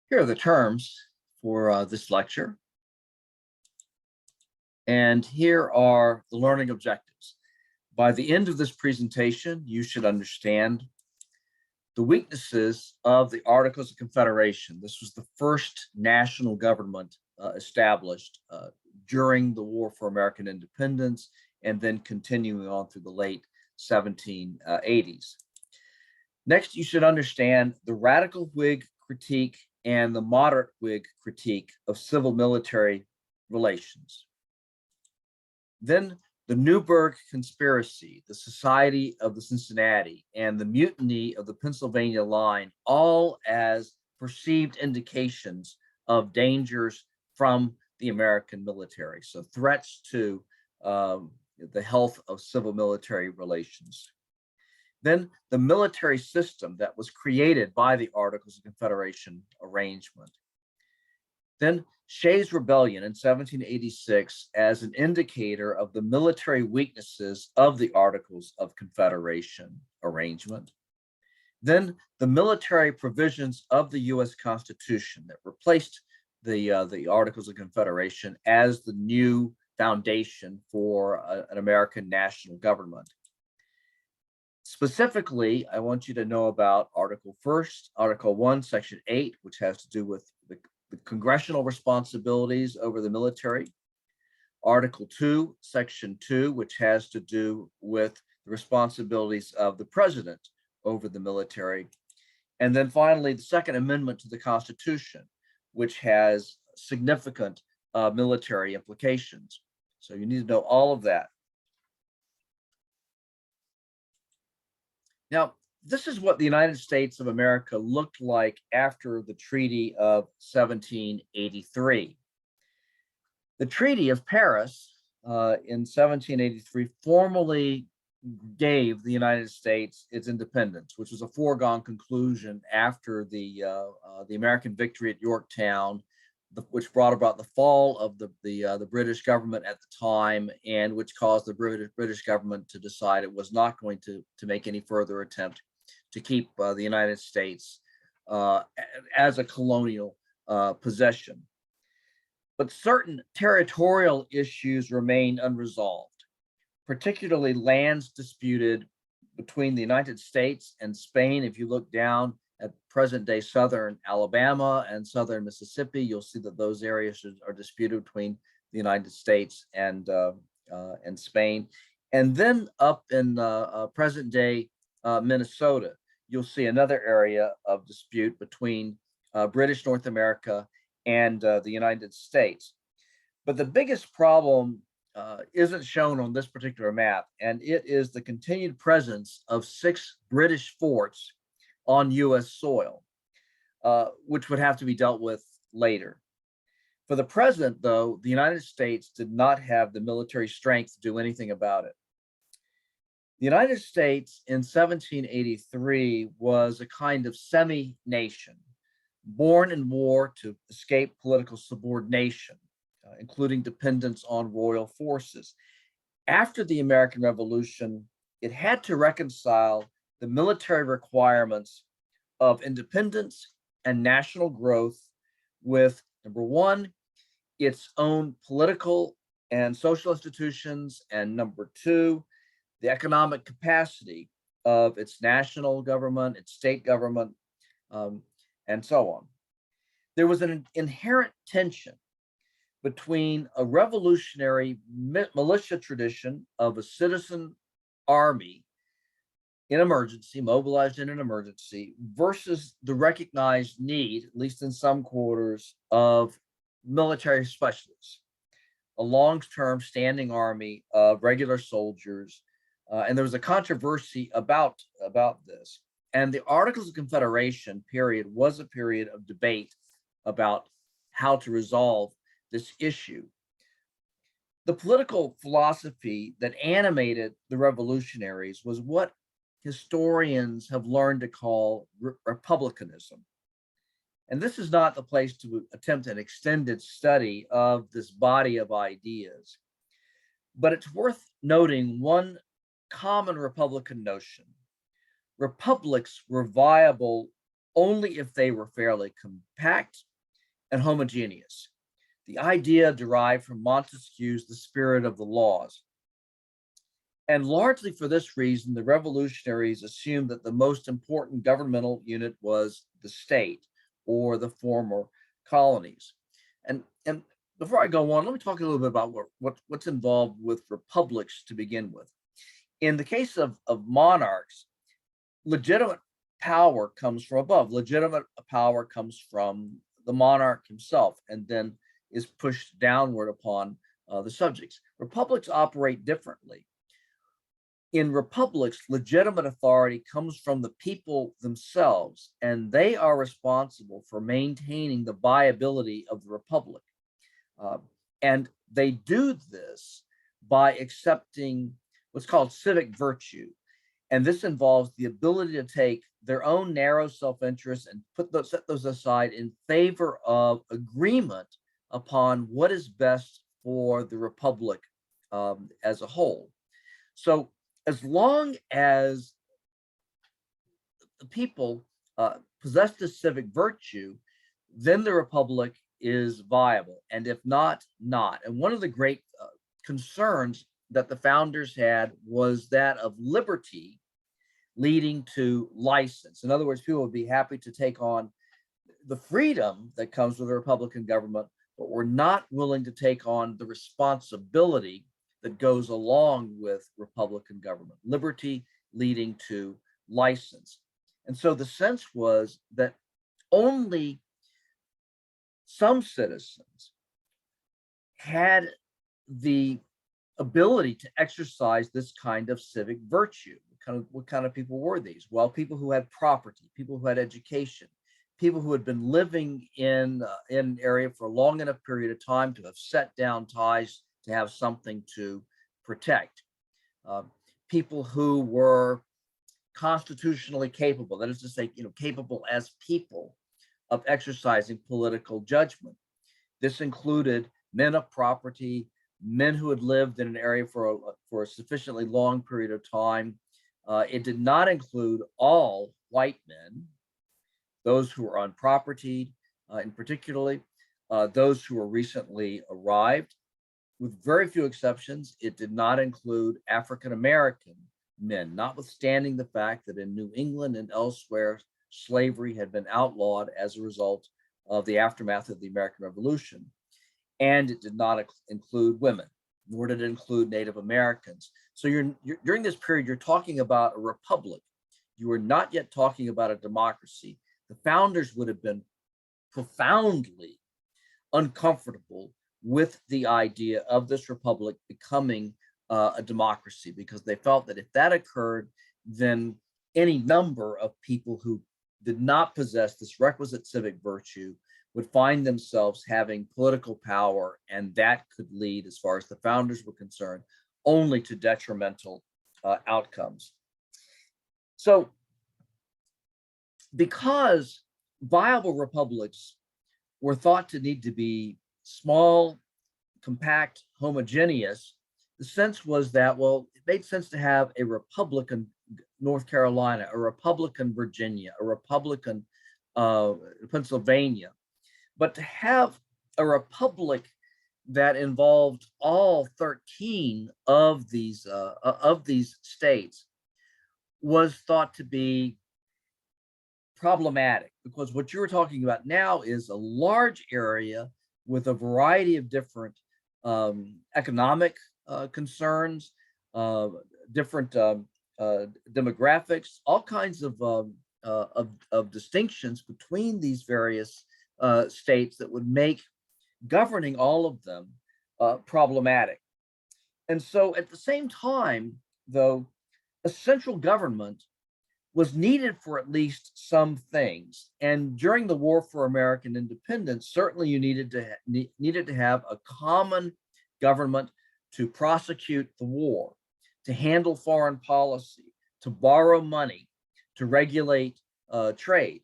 Here are the terms for this lecture, and here are the learning objectives. By the end of this presentation, you should understand the weaknesses of the Articles of Confederation. This was the first national government established during the War for American Independence and then continuing on through the late 1780s. Next, you should understand the radical Whig critique and the moderate Whig critique of civil-military relations. Then the Newburgh Conspiracy, the Society of the Cincinnati, and the Mutiny of the Pennsylvania Line, all as perceived indications of dangers from the American military. So threats to the health of civil-military relations. Then the military system that was created by the Articles of Confederation arrangement. Then Shays' Rebellion in 1786 as an indicator of the military weaknesses of the Articles of Confederation arrangement. Then the military provisions of the U.S. Constitution that replaced the Articles of Confederation as the new foundation for an American national government. Specifically, I want you to know about Article 1, Section 8, which has to do with the congressional responsibilities over the military. Article 2, Section 2, which has to do with the responsibilities of the president over the military. And then finally, the Second Amendment to the Constitution, which has significant military implications. So you need to know all of that. Now, this is what the United States of America looked like after the Treaty of 1783. The Treaty of Paris in 1783 formally gave the United States its independence, which was a foregone conclusion after the American victory at Yorktown, which brought about the fall of the British government at the time, and which caused the British government to decide it was not going to make any further attempt to keep the United States as a colonial possession. But certain territorial issues remain unresolved, particularly lands disputed between the United States and Spain. If you look down at present-day southern Alabama and southern Mississippi, you'll see that those areas are disputed between the United States and Spain. And then up in present-day Minnesota, you'll see another area of dispute between British North America and the United States. But the biggest problem isn't shown on this particular map, and it is the continued presence of 6 British forts on U.S. soil, which would have to be dealt with later. For the present, though, the United States did not have the military strength to do anything about it. The United States in 1783 was a kind of semi-nation, born in war to escape political subordination, including dependence on royal forces. After the American Revolution, it had to reconcile the military requirements of independence and national growth with, number one, its own political and social institutions, and number two, the economic capacity of its national government, its state government, and so on. There was an inherent tension between a revolutionary militia tradition of a citizen army in emergency, mobilized in an emergency, versus the recognized need, at least in some quarters, of military specialists, a long-term standing army of regular soldiers. And there was a controversy about this. And the Articles of Confederation period was a period of debate about how to resolve this issue. The political philosophy that animated the revolutionaries was what historians have learned to call republicanism. And this is not the place to attempt an extended study of this body of ideas, but it's worth noting one common Republican notion. Republics were viable only if they were fairly compact and homogeneous. The idea derived from Montesquieu's The Spirit of the Laws. And largely for this reason, the revolutionaries assumed that the most important governmental unit was the state or the former colonies. And before I go on, let me talk a little bit about what's involved with republics to begin with. In the case of monarchs, legitimate power comes from above. Legitimate power comes from the monarch himself and then is pushed downward upon the subjects. Republics operate differently. In republics, legitimate authority comes from the people themselves, and they are responsible for maintaining the viability of the republic. And they do this by accepting what's called civic virtue. And this involves the ability to take their own narrow self-interest and set those aside in favor of agreement upon what is best for the republic as a whole. So as long as the people possess this civic virtue, then the republic is viable, and if not, not. And one of the great concerns that the founders had was that of liberty leading to license. In other words, people would be happy to take on the freedom that comes with a Republican government, but were not willing to take on the responsibility that goes along with Republican government, liberty leading to license. And so the sense was that only some citizens had the ability to exercise this kind of civic virtue. What kind of people were these? Well, people who had property, people who had education, people who had been living in an area for a long enough period of time to have set down ties to have something to protect. People who were constitutionally capable, that is to say, capable as people of exercising political judgment. This included men of property, men who had lived in an area for a sufficiently long period of time. It did not include all white men, those who were unpropertied, in particularly those who were recently arrived. With very few exceptions, it did not include African American men, notwithstanding the fact that in New England and elsewhere, slavery had been outlawed as a result of the aftermath of the American Revolution. And it did not include women, nor did it include Native Americans. So during this period, you're talking about a republic. You are not yet talking about a democracy. The founders would have been profoundly uncomfortable with the idea of this republic becoming a democracy, because they felt that if that occurred, then any number of people who did not possess this requisite civic virtue would find themselves having political power, and that could lead, as far as the founders were concerned, only to detrimental outcomes. So because viable republics were thought to need to be small, compact, homogeneous, the sense was that, well, it made sense to have a Republican North Carolina, a Republican Virginia, a Republican Pennsylvania. But to have a republic that involved all 13 of these states was thought to be problematic, because what you were talking about now is a large area with a variety of different economic concerns, different demographics, all kinds of distinctions between these various states that would make governing all of them problematic. And so at the same time, though, a central government was needed for at least some things. And during the War for American Independence, certainly you needed to have a common government to prosecute the war, to handle foreign policy, to borrow money, to regulate trade.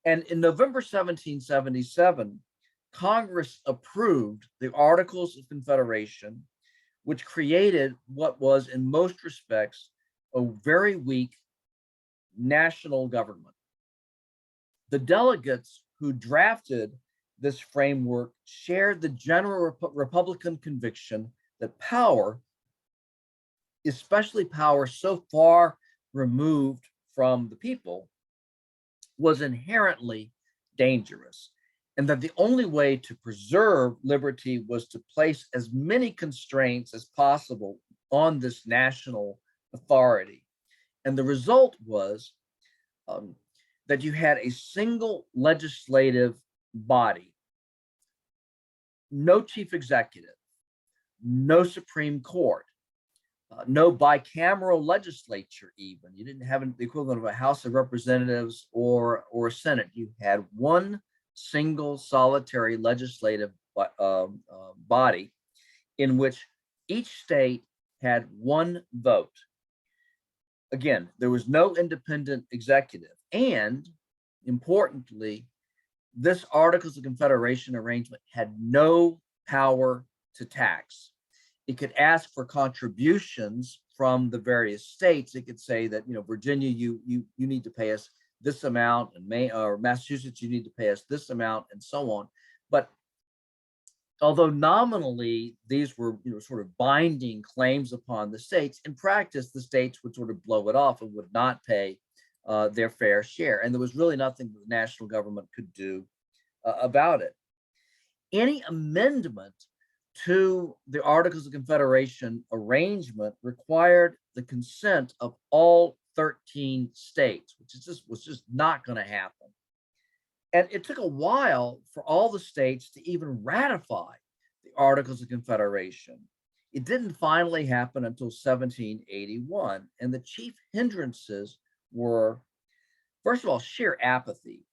And in November 1777, Congress approved the Articles of Confederation, which created what was, in most respects, a very weak national government. The delegates who drafted this framework shared the general Republican conviction that power, especially power so far removed from the people, was inherently dangerous, and that the only way to preserve liberty was to place as many constraints as possible on this national authority. And the result was that you had a single legislative body, no chief executive, no Supreme Court, no bicameral legislature even. You didn't have the equivalent of a House of Representatives or a Senate. You had one single solitary legislative body in which each state had one vote. Again, there was no independent executive. And importantly, this Articles of Confederation arrangement had no power to tax. It could ask for contributions from the various states. It could say that, Virginia, you need to pay us this amount, and Massachusetts, you need to pay us this amount, and so on. But although nominally these were, sort of binding claims upon the states, in practice, the states would sort of blow it off and would not pay their fair share. And there was really nothing that the national government could do about it. Any amendment to the Articles of Confederation arrangement required the consent of all 13 states, which was just not going to happen. And it took a while for all the states to even ratify the Articles of Confederation. It didn't finally happen until 1781. And the chief hindrances were, first of all, sheer apathy.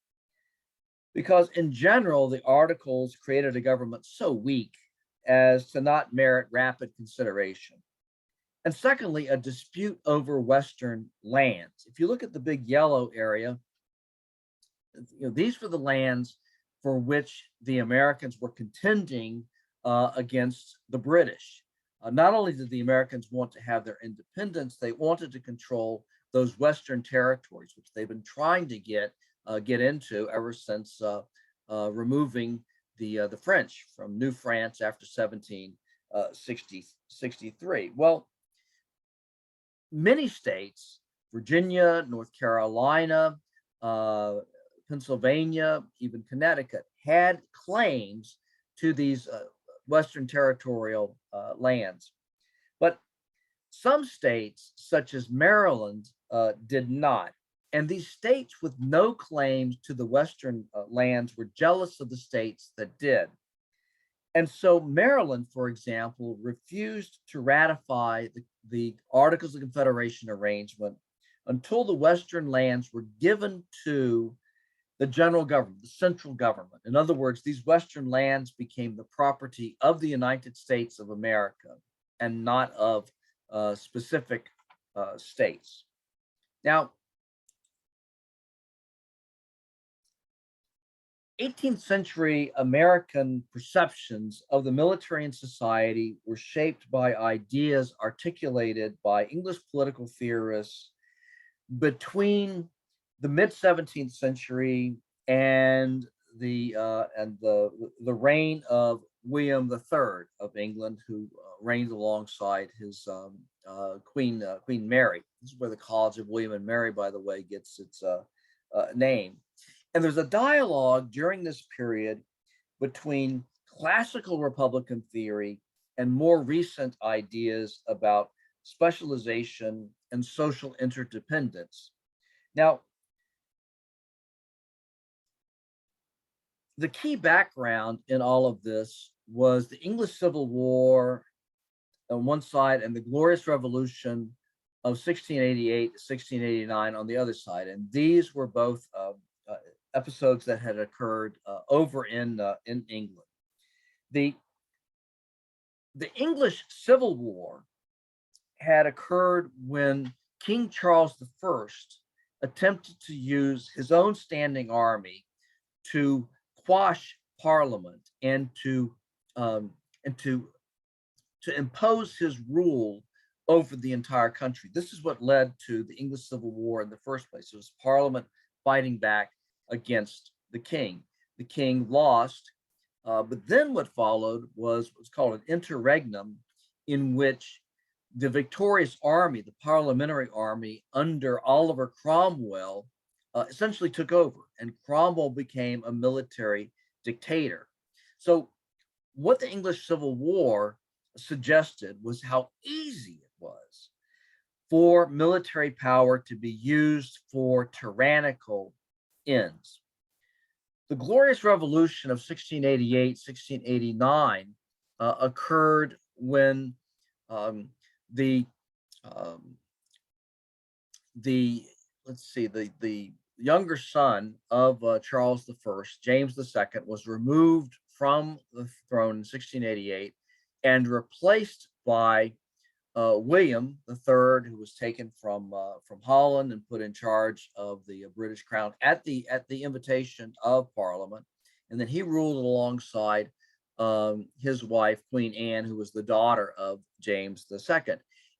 Because in general, the Articles created a government so weak as to not merit rapid consideration. And secondly, a dispute over Western lands. If you look at the big yellow area, these were the lands for which the Americans were contending against the British. Not only did the Americans want to have their independence, they wanted to control those Western territories, which they've been trying to get into ever since removing the French from New France after 1763. Well, many states, Virginia, North Carolina, Pennsylvania, even Connecticut, had claims to these Western territorial lands. But some states, such as Maryland, did not. And these states with no claims to the Western lands were jealous of the states that did. And so Maryland, for example, refused to ratify the Articles of Confederation arrangement until the Western lands were given to the general government, the central government. In other words, these Western lands became the property of the United States of America and not of specific states. Now, 18th century American perceptions of the military and society were shaped by ideas articulated by English political theorists between the mid 17th century and the reign of William III of England, who reigned alongside his Queen Mary. This is where the College of William and Mary, by the way, gets its name. And there's a dialogue during this period between classical Republican theory and more recent ideas about specialization and social interdependence. Now, the key background in all of this was the English Civil War on one side and the Glorious Revolution of 1688 to 1689 on the other side. And these were both episodes that had occurred over in England. The English Civil War had occurred when King Charles I attempted to use his own standing army to quash Parliament and to impose his rule over the entire country. This is what led to the English Civil War in the first place. It was Parliament fighting back against the king. The king lost, but then what followed was what's called an interregnum, in which the victorious army, the parliamentary army under Oliver Cromwell, essentially took over, and Cromwell became a military dictator. So, what the English Civil War suggested was how easy it was for military power to be used for tyrannical ends. The Glorious Revolution of 1688, 1689 occurred when um, the um, the let's see the younger son of Charles I, James II, was removed from the throne in 1688 and replaced by William III, who was taken from Holland and put in charge of the British crown at the invitation of Parliament, and then he ruled alongside his wife Queen Anne, who was the daughter of James II,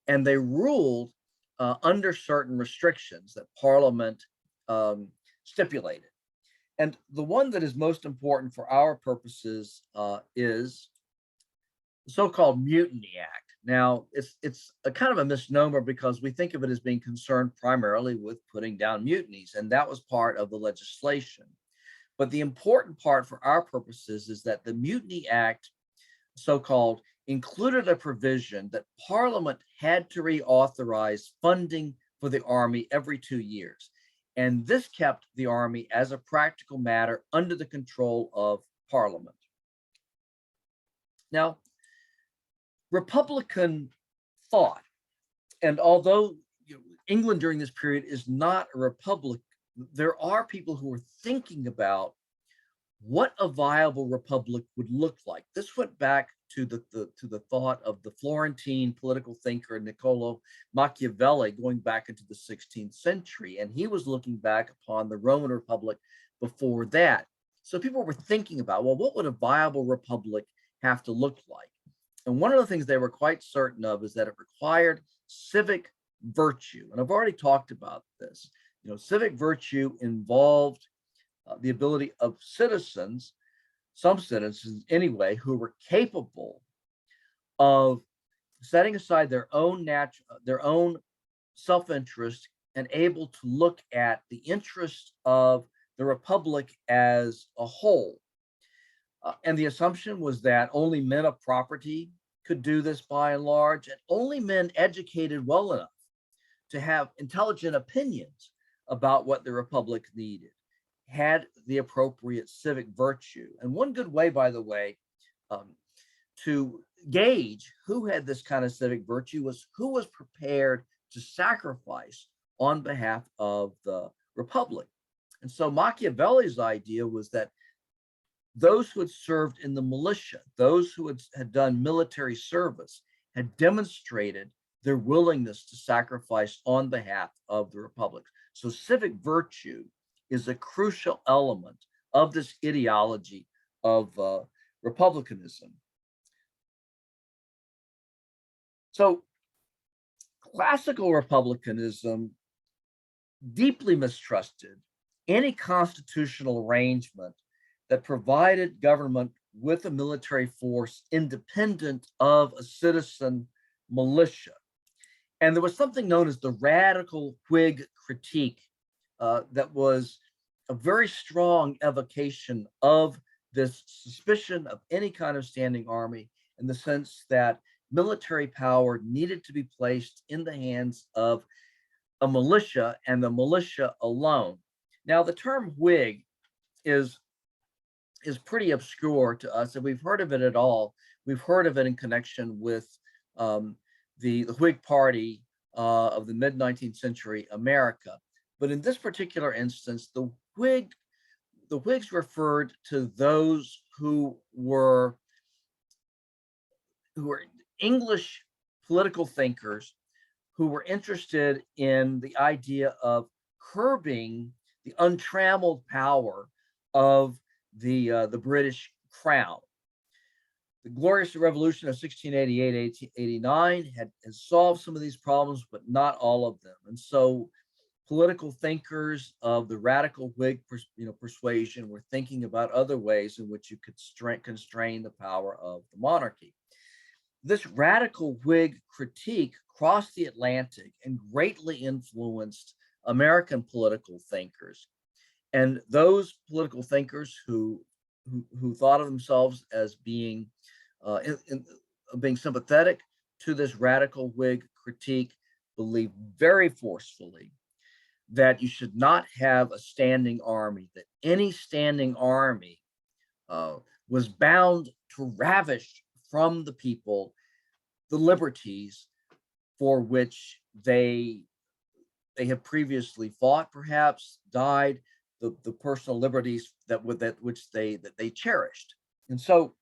and they ruled under certain restrictions that Parliament stipulated. And the one that is most important for our purposes is the so-called Mutiny Act. Now, it's a kind of a misnomer because we think of it as being concerned primarily with putting down mutinies, and that was part of the legislation. But the important part for our purposes is that the Mutiny Act, so-called, included a provision that Parliament had to reauthorize funding for the Army every 2 years. And this kept the Army, as a practical matter, under the control of Parliament. Now, Republican thought, and although England during this period is not a republic, there are people who are thinking about what a viable republic would look like. This went back to the thought of the Florentine political thinker Niccolo Machiavelli, going back into the 16th century, and he was looking back upon the Roman Republic before that. So people were thinking about, well, what would a viable republic have to look like? And one of the things they were quite certain of is that it required civic virtue. And I've already talked about this. Civic virtue involved the ability of citizens, some citizens anyway, who were capable of setting aside their own self-interest and able to look at the interests of the republic as a whole. And the assumption was that only men of property could do this by and large, and only men educated well enough to have intelligent opinions about what the republic needed had the appropriate civic virtue. And one good way, by the way, to gauge who had this kind of civic virtue was who was prepared to sacrifice on behalf of the republic. And so Machiavelli's idea was that those who had served in the militia, those who had done military service, had demonstrated their willingness to sacrifice on behalf of the republic. So civic virtue is a crucial element of this ideology of republicanism. So classical republicanism deeply mistrusted any constitutional arrangement that provided government with a military force independent of a citizen militia. And there was something known as the radical Whig critique that was a very strong evocation of this suspicion of any kind of standing army, in the sense that military power needed to be placed in the hands of a militia and the militia alone. Now, the term Whig is pretty obscure to us. If we've heard of it at all, we've heard of it in connection with the Whig Party of the mid-19th century America. But in this particular instance, the Whigs referred to those who were English political thinkers who were interested in the idea of curbing the untrammeled power of the British crown. The Glorious Revolution of 1688-89 had solved some of these problems, but not all of them. And so political thinkers of the radical Whig persuasion were thinking about other ways in which you could constrain the power of the monarchy. This radical Whig critique crossed the Atlantic and greatly influenced American political thinkers. And those political thinkers who thought of themselves as being being sympathetic to this radical Whig critique believed very forcefully that you should not have a standing army, that any standing army was bound to ravish from the people the liberties for which they have previously fought, perhaps died, the personal liberties that they cherished. And so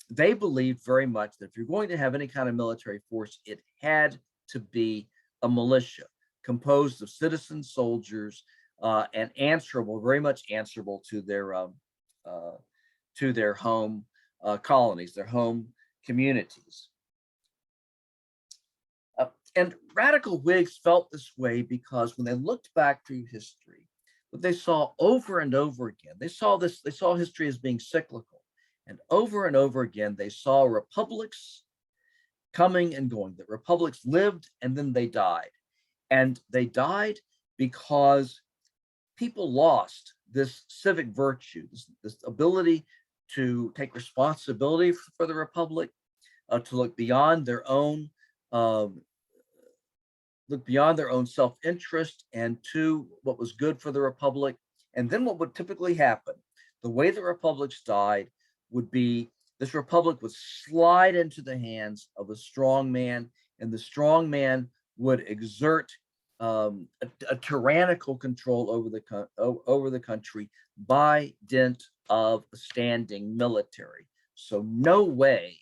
they believed very much that if you're going to have any kind of military force, it had to be a militia composed of citizen soldiers and answerable, very much answerable to their home colonies, their home communities. And radical Whigs felt this way because when they looked back through history, what they saw over and over again, they saw history as being cyclical. And over again, they saw republics coming and going, that republics lived and then they died. And they died because people lost this civic virtue, this ability to take responsibility for the republic, to look beyond their own self-interest and to what was good for the republic. And then what would typically happen, the way the republics died, would be this republic would slide into the hands of a strong man, and the strong man would exert a tyrannical control over the country by dint of a standing military. So no way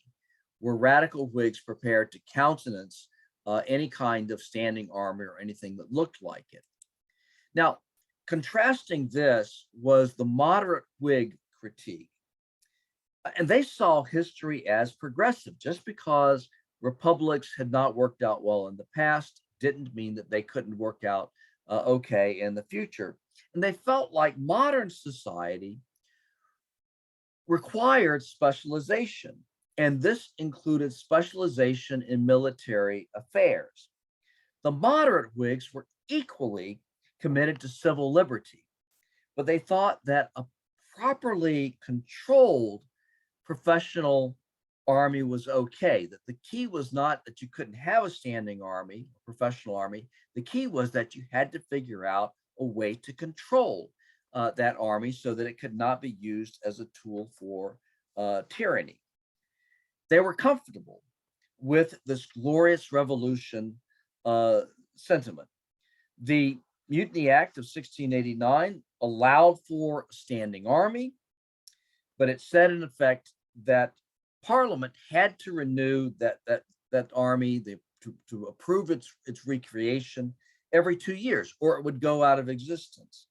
were radical Whigs prepared to countenance any kind of standing army or anything that looked like it. Now, contrasting this was the moderate Whig critique. And they saw history as progressive. Just because republics had not worked out well in the past didn't mean that they couldn't work out okay in the future. And they felt like modern society required specialization. And this included specialization in military affairs. The moderate Whigs were equally committed to civil liberty, but they thought that a properly controlled professional army was okay, that the key was not that you couldn't have a standing army, a professional army. The key was that you had to figure out a way to control that army so that it could not be used as a tool for tyranny. They were comfortable with this glorious revolution sentiment. The Mutiny Act of 1689 allowed for a standing army, but it said in effect that Parliament had to renew that army to approve its recreation every 2 years, or it would go out of existence.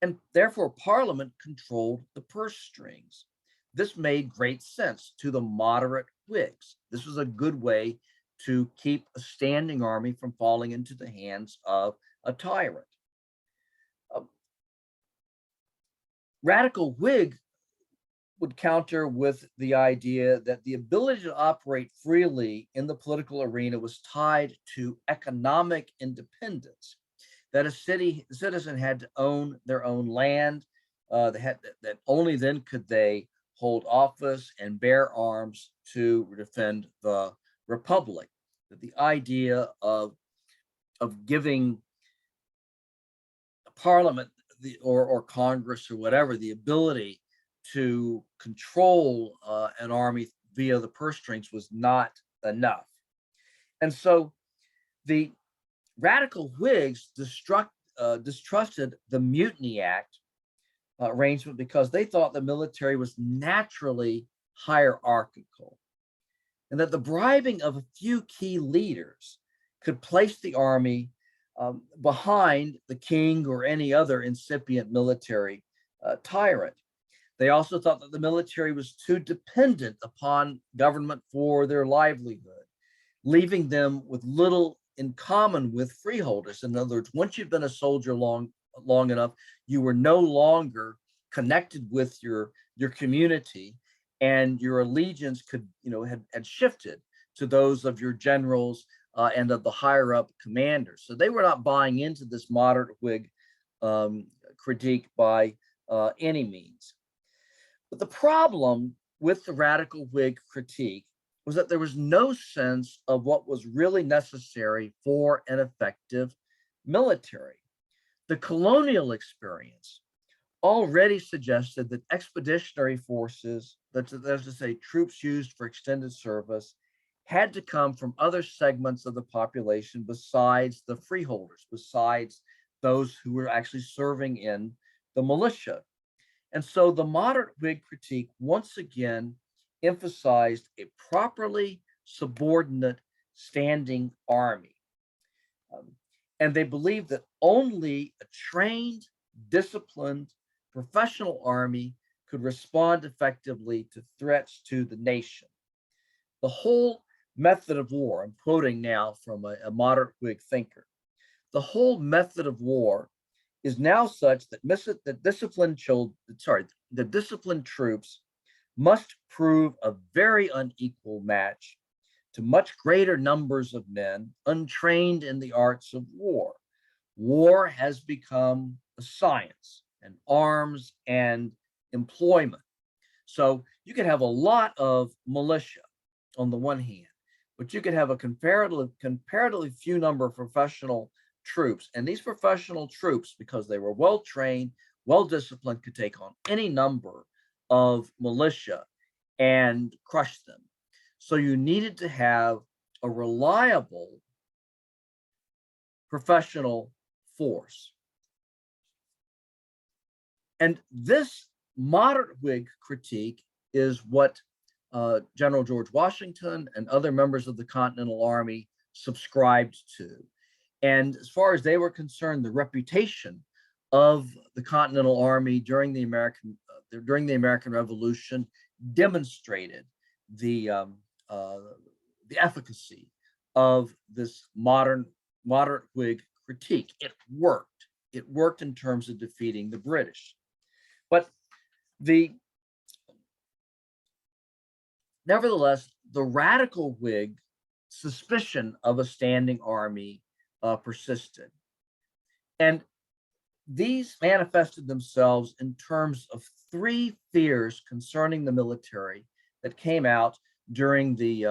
And therefore, Parliament controlled the purse strings. This made great sense to the moderate Whigs. This was a good way to keep a standing army from falling into the hands of a tyrant. Radical Whig would counter with the idea that the ability to operate freely in the political arena was tied to economic independence, that a citizen had to own their own land, that only then could they hold office and bear arms to defend the republic. That the idea of giving Parliament or Congress or whatever the ability to control an army via the purse strings was not enough. And so the radical Whigs distrusted the Mutiny Act arrangement because they thought the military was naturally hierarchical, and that the bribing of a few key leaders could place the army behind the king or any other incipient military tyrant. They also thought that the military was too dependent upon government for their livelihood, leaving them with little in common with freeholders. In other words, once you've been a soldier long enough, you were no longer connected with your community, and your allegiance could, had shifted to those of your generals and of the higher up commanders. So they were not buying into this moderate Whig critique by any means. But the problem with the radical Whig critique was that there was no sense of what was really necessary for an effective military. The colonial experience already suggested that expeditionary forces, that's to say, troops used for extended service, had to come from other segments of the population besides the freeholders, besides those who were actually serving in the militia. And so the moderate Whig critique once again emphasized a properly subordinate standing army. And they believed that only a trained, disciplined, professional army could respond effectively to threats to the nation. The whole method of war, I'm quoting now from a moderate Whig thinker, the whole method of war is now such that the disciplined troops must prove a very unequal match to much greater numbers of men untrained in the arts of war. War has become a science, and arms and employment. So you could have a lot of militia on the one hand, but you could have a comparatively few number of professional troops. And these professional troops, because they were well trained, well disciplined, could take on any number of militia and crush them. So you needed to have a reliable professional force. And this moderate Whig critique is what General George Washington and other members of the Continental Army subscribed to. And as far as they were concerned, the reputation of the Continental Army during the American Revolution demonstrated the efficacy of this moderate Whig critique. It worked. It worked in terms of defeating the British. But nevertheless, the radical Whig suspicion of a standing army persisted. And these manifested themselves in terms of three fears concerning the military that came out during the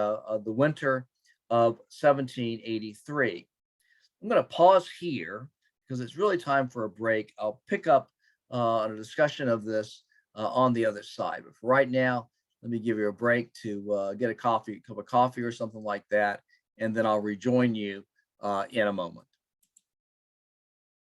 winter of 1783. I'm going to pause here because it's really time for a break. I'll pick up on a discussion of this on the other side. But for right now, let me give you a break to get a cup of coffee or something like that, and then I'll rejoin you in a moment.